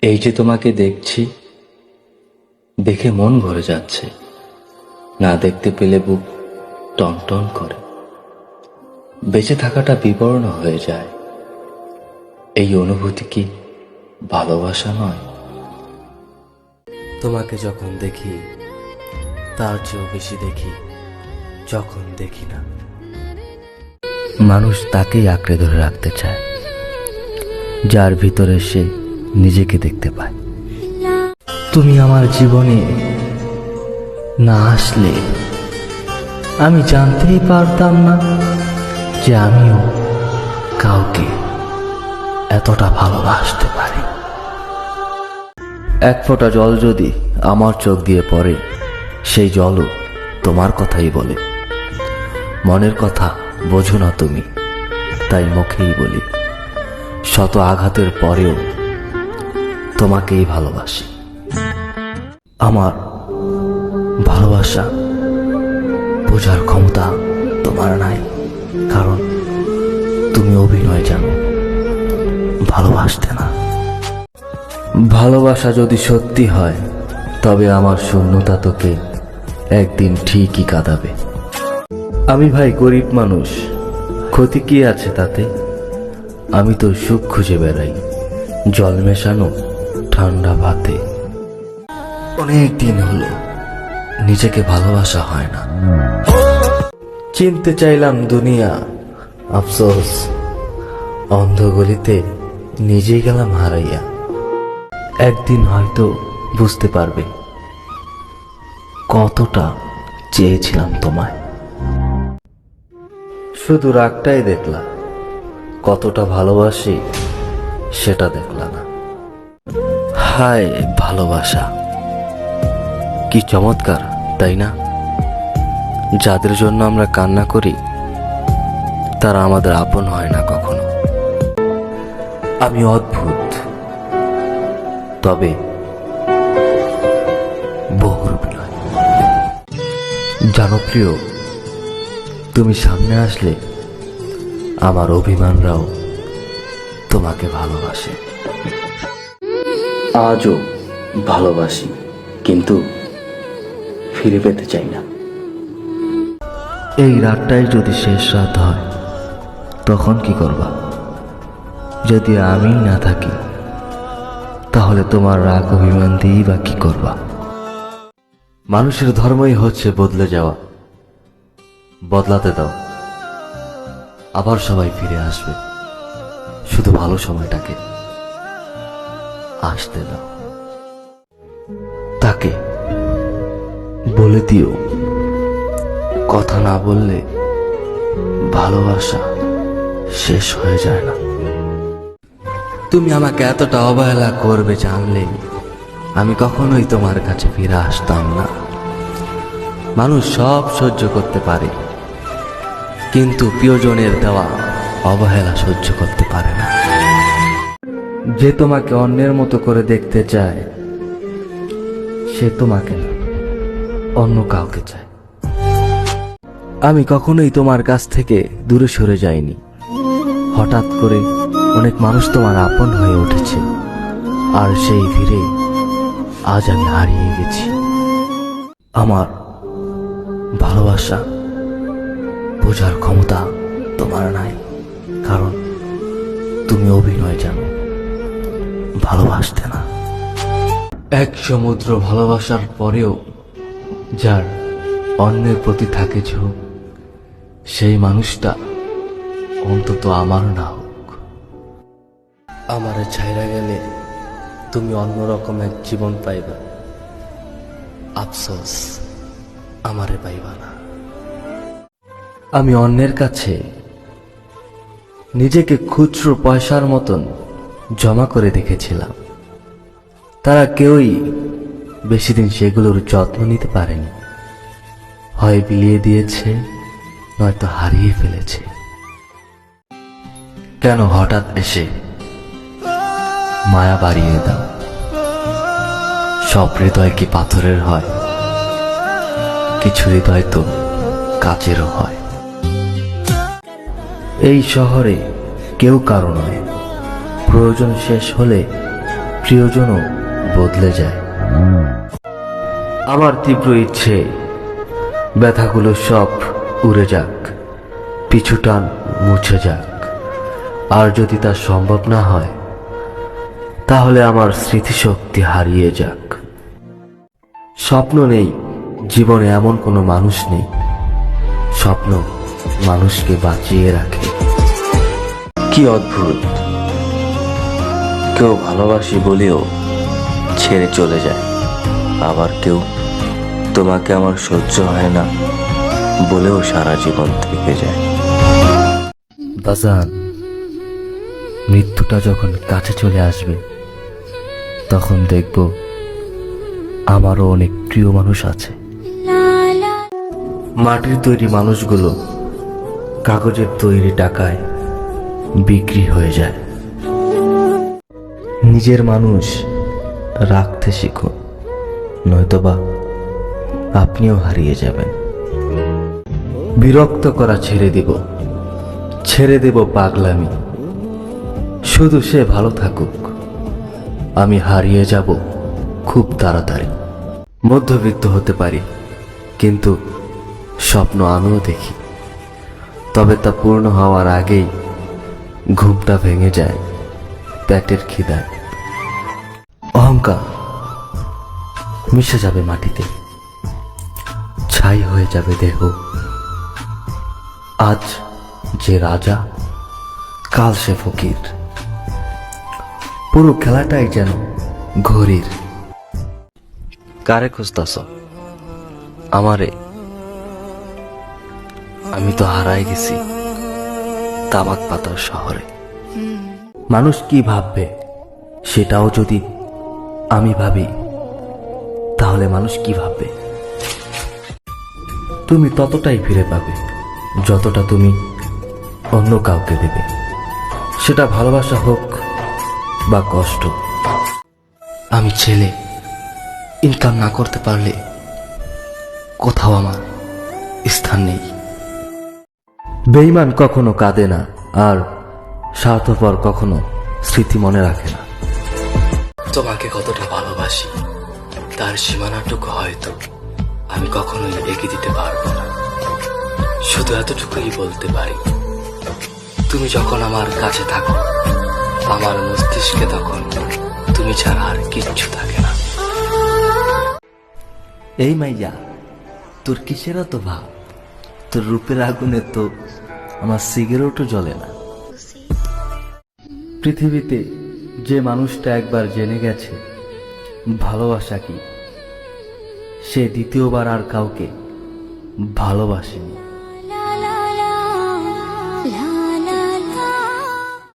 এই যে তোমাকে দেখছি, দেখে মন ভরে যাচ্ছে, না দেখতে পেলে বুক টনটন করে। বেঁচে থাকাটা বিবর্ণ হয়ে যায়। এই অনুভূতি কি ভালোবাসা নয়? তোমাকে যখন দেখি তার চেয়েও বেশি দেখি যখন দেখি না। মানুষ তাকেই আঁকড়ে ধরে রাখতে চায় যার ভিতরে সে নিজেকে দেখতে পায়। তুমি আমার জীবনে না আসলে আমি জানতেই পারতাম না যে আমিও কাউকে এতটা ভালোবাসতে পারি। এক ফোঁটা জল যদি আমার চোখ দিয়ে পড়ে, সেই জলও তোমার কথাই বলে। মনের কথা বোঝো না তুমি, তাই মুখেই বলি। শত আঘাতের পরেও তোমাকেই ভালোবাসি। আমার ভালোবাসা বোঝার ক্ষমতা তোমার নাই, কারণ তুমি অভিনয় জানো, ভালোবাসতে না। ভালোবাসা যদি সত্যি হয়, তবে আমার শূন্যতা তোকে একদিন ঠিকই কাঁদাবে। আমি ভাই গরিব মানুষ, ক্ষতি কি আছে তাতে? আমি তো সুখ খুঁজে বেড়াই জল মেশানো ঠান্ডা ভাতে। অনেক দিন হলো নিজেকে ভালোবাসা হয় না। চিনতে চাইলাম দুনিয়া, আফসোস অন্ধ গলিতে নিজেই গেলাম হারাইয়া। একদিন হয়তো বুঝতে পারবে কতটা চেয়েছিলাম তোমায়। শুধু রাগটাই দেখলা, কতটা ভালোবাসি সেটা দেখলা না। হায় ভালোবাসা, কি চমৎকার তাই না? যাদের জন্য আমরা কান্না করি তারা আমাদের আপন হয় না কখনো। আমি অদ্ভুত, তবে বহুরূপ নয়। জানো প্রিয়, তুমি সামনে আসলে আমার অভিমানরাও তোমাকে ভালোবাসে। আজও ভালোবাসি, কিন্তু ফিরে পেতে চাই না। এই রাতটাই যদি শেষ রাত হয়, তখন কি করবা? যদি আমি না থাকি, তাহলে তোমার রাগ অভিমান দিয়েই বা কি করবা? মানুষের ধর্মই হচ্ছে বদলে যাওয়া। বদলাতে দাও, আবার সবাই ফিরে আসবে। শুধু ভালো সময়টাকে আসতে দাও। তাকে বলে দিও, কথা না বললে ভালোবাসা শেষ হয়ে যায় না। তুমি আমাকে এতটা অবহেলা করবে জানলে আমি কখনোই তোমার কাছে ফিরে আসতাম না। মানুষ সব সহ্য করতে পারে, কিন্তু প্রিয়জনের দেওয়া অবহেলা সহ্য করতে পারে না। যে তোমাকে অন্যের মতো করে দেখতে চায়, সে তোমাকে না, অন্য কাউকে চায়। আমি কখনোই তোমার কাছ থেকে দূরে সরে যাইনি। হঠাৎ করে অনেক মানুষ তোমার আপন হয়ে উঠেছে, আর সেই ভিড়ে আজ আমি হারিয়ে গেছি। আমার ভালোবাসা বোঝার ক্ষমতা তোমার নাই, কারণ তুমি অভিনয় জানো, ভালোবাসতে না। এক সমুদ্র ভালোবাসার পরেও যার অন্যের প্রতি থাকে ঝোঁক, সেই মানুষটা অন্তত আমার না হোক। আমারে ছাইরা গেলে তুমি অন্যরকম এক জীবন পাইবা, আফসোস আমারে পাইবা না। আমি অন্যের কাছে নিজেকে খুচরো পয়সার মতন জমা করে রেখেছিলাম। তারা কেউই বেশি দিন সেগুলোর যত্ন নিতে পারেনি। হয় বিলিয়ে দিয়েছে, নয়তো হারিয়ে ফেলেছে। কেন হঠাৎ এসে মায়া বাড়িয়ে দাও? সব হৃদয় কি পাথরের হয়? কিছু হৃদয় তো কাচেরও হয়। এই শহরে কেউ কারো নয়, প্রয়োজন শেষ হলে প্রিয়জনও বদলে যায়। আমার তীব্র ইচ্ছে ব্যথাগুলো সব উড়ে যাক, পিছু টান মুছে যাক। আর যদি তা সম্ভব না হয়, তাহলে আমার স্মৃতিশক্তি হারিয়ে যাক। স্বপ্ন নেই জীবনে, এমন কোনো মানুষ নেই। স্বপ্ন মানুষকে বাঁচিয়ে রাখে। কি অদ্ভুত, কেউ ভালোবাসি বলেও ছেড়ে চলে যায়, আবার কেউ তোমাকে আমার সহ্য হয় না বলেও সারা জীবন থেকে যায়। বাজান, মৃত্যুটা যখন কাছে চলে আসবে, তখন দেখব আমারও অনেক প্রিয় মানুষ আছে। মাটির তৈরি মানুষগুলো কাগজের তৈরি টাকায় বিক্রি হয়ে যায়। নিজের মানুষ রাখতে শিখুন, নয়তোবা আপনিও হারিয়ে যাবেন। বিরক্ত করা ছেড়ে দেব পাগলামি। শুধু সে ভালো থাকুক, আমি হারিয়ে যাব খুব তাড়াতাড়ি। মধ্যবিত্ত হতে পারি, কিন্তু স্বপ্ন আমিও দেখি। তবে তা পূর্ণ হওয়ার আগেই ঘুমটা ভেঙে যায় পেটের খিদায়। অহংকার মিশে যাবে মাটিতে, ছাই হয়ে যাবে দেহ। আজ যে রাজা, কাল সে ফকির। পুরো খেলাটাই যেন ঘড়ির। কারে খুঁজতাছ? আমারে? আমি তো হারাই গেছি তামাক পাতার শহরে। মানুষ কি ভাববে সেটাও যদি আমি ভাবি, তাহলে মানুষ কি ভাববে? তুমি ততটাই ফিরে পাবে যতটা তুমি অন্য কাউকে দেবে, সেটা ভালোবাসা হোক বা কষ্ট। আমি ছেলে, ইনকাম না করতে পারলে কোথাও আমার স্থান নেই। বেঈমান কখনো কাঁদে না, আর স্বার্থপর কখনো স্মৃতি মনে রাখে না। তোমাকে কতটা ভালোবাসি তার সীমানাটুকু হয়তো আমি কখনোই এগিয়ে দিতে পারবো না। শুধু এতটুকুই বলতে পারি, তুমি যখন আমার কাছে থাকো, আমার মস্তিষ্কে তখন তুমি ছাড়া আর কিচ্ছু থাকে না। এই মাইয়া, তোর কিসের তো ভাব? তোর রূপের আগুনে তো আমার সিগারেটও জ্বলে না। পৃথিবীতে যে মানুষটা একবার জেনে গেছে ভালোবাসা কি, সে দ্বিতীয়বার আর কাউকে ভালোবাসেনি।